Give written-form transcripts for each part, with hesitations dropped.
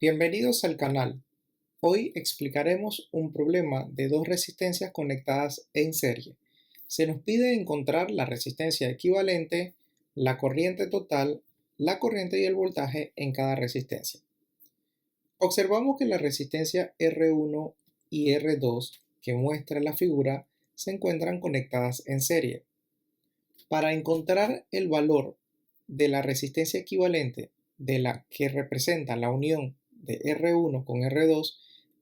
Bienvenidos al canal. Hoy explicaremos un problema de dos resistencias conectadas en serie. Se nos pide encontrar la resistencia equivalente, la corriente total, la corriente y el voltaje en cada resistencia. Observamos que la resistencia R1 y R2 que muestra la figura se encuentran conectadas en serie. Para encontrar el valor de la resistencia equivalente de la que representa la unión de R1 con R2,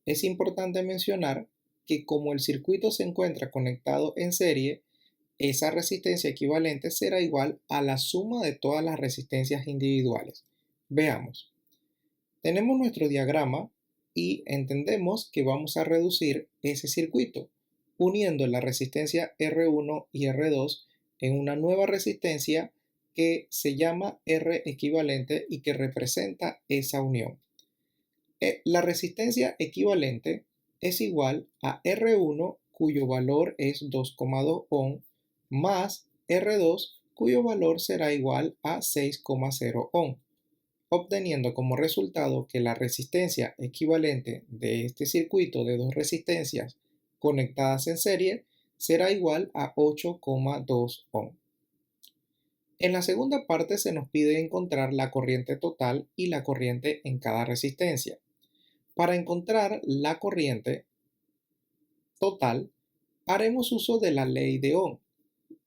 es importante mencionar que como el circuito se encuentra conectado en serie, esa resistencia equivalente será igual a la suma de todas las resistencias individuales. Veamos. Tenemos nuestro diagrama y entendemos que vamos a reducir ese circuito, uniendo la resistencia R1 y R2 en una nueva resistencia que se llama R equivalente y que representa esa unión. La resistencia equivalente es igual a R1 cuyo valor es 2,2 ohm más R2 cuyo valor será igual a 6,0 ohm, obteniendo como resultado que la resistencia equivalente de este circuito de dos resistencias conectadas en serie será igual a 8,2 ohm. En la segunda parte se nos pide encontrar la corriente total y la corriente en cada resistencia. Para encontrar la corriente total, haremos uso de la ley de Ohm,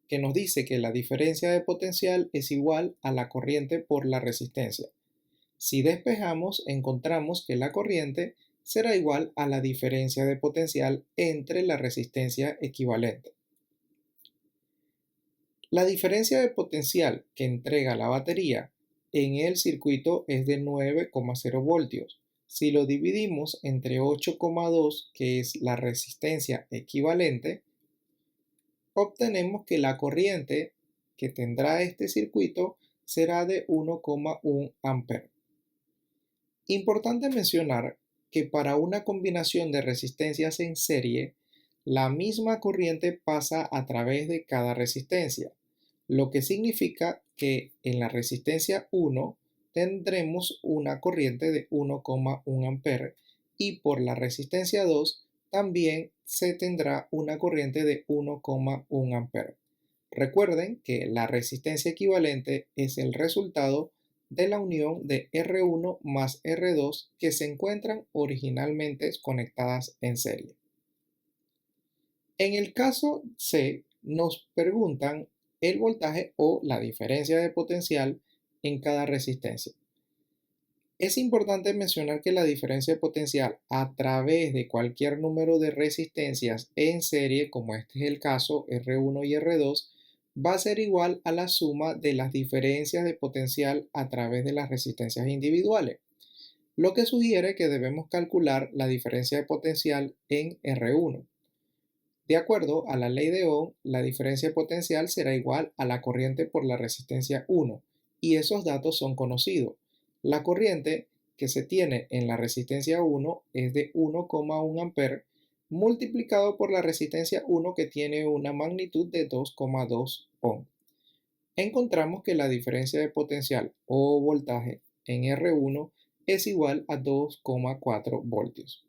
que nos dice que la diferencia de potencial es igual a la corriente por la resistencia. Si despejamos, encontramos que la corriente será igual a la diferencia de potencial entre la resistencia equivalente. La diferencia de potencial que entrega la batería en el circuito es de 9,0 voltios. Si lo dividimos entre 8,2, que es la resistencia equivalente, obtenemos que la corriente que tendrá este circuito será de 1,1 amperes. Importante mencionar que para una combinación de resistencias en serie, la misma corriente pasa a través de cada resistencia, lo que significa que en la resistencia 1 tendremos una corriente de 1,1 amperes y por la resistencia 2 también se tendrá una corriente de 1,1 amperes. Recuerden que la resistencia equivalente es el resultado de la unión de R1 más R2 que se encuentran originalmente conectadas en serie. En el caso C, nos preguntan el voltaje o la diferencia de potencial en cada resistencia. Es importante mencionar que la diferencia de potencial a través de cualquier número de resistencias en serie, como este es el caso R1 y R2, va a ser igual a la suma de las diferencias de potencial a través de las resistencias individuales, lo que sugiere que debemos calcular la diferencia de potencial en R1. De acuerdo a la ley de Ohm, la diferencia de potencial será igual a la corriente por la resistencia 1, y esos datos son conocidos. La corriente que se tiene en la resistencia 1 es de 1,1 amperes multiplicado por la resistencia 1 que tiene una magnitud de 2,2 ohm. Encontramos que la diferencia de potencial o voltaje en R1 es igual a 2,4 voltios.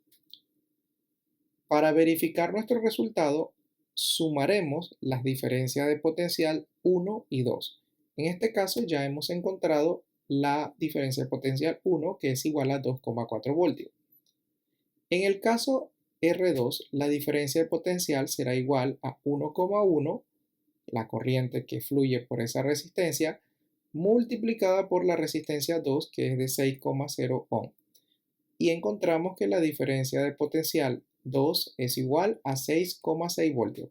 Para verificar nuestro resultado, sumaremos las diferencias de potencial 1 y 2. En este caso ya hemos encontrado la diferencia de potencial 1 que es igual a 2,4 voltios. En el caso R2, la diferencia de potencial será igual a 1,1, la corriente que fluye por esa resistencia, multiplicada por la resistencia 2 que es de 6,0 ohm. Y encontramos que la diferencia de potencial 2 es igual a 6,6 voltios.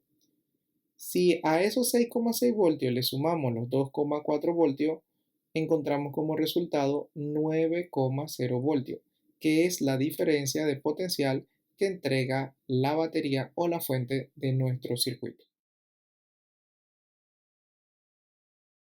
Si a esos 6,6 voltios le sumamos los 2,4 voltios, encontramos como resultado 9,0 voltios, que es la diferencia de potencial que entrega la batería o la fuente de nuestro circuito.